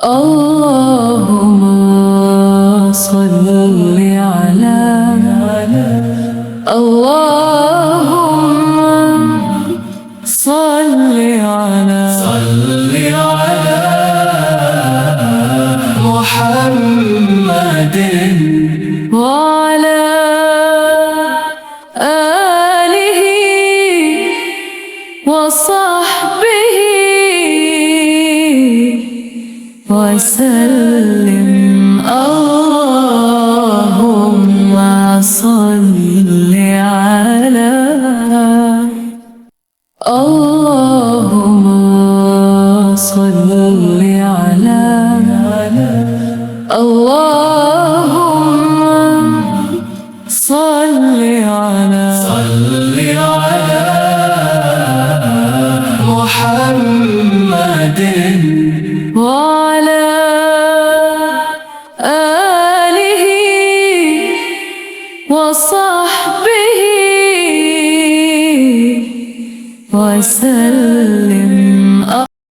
اللهم صل على اللهم صل على محمد وعلى آله وصحبه وسلم. اللهم صل على اللهم صل على اللهم صل على محمد وعلى آله وصحبه وسلم.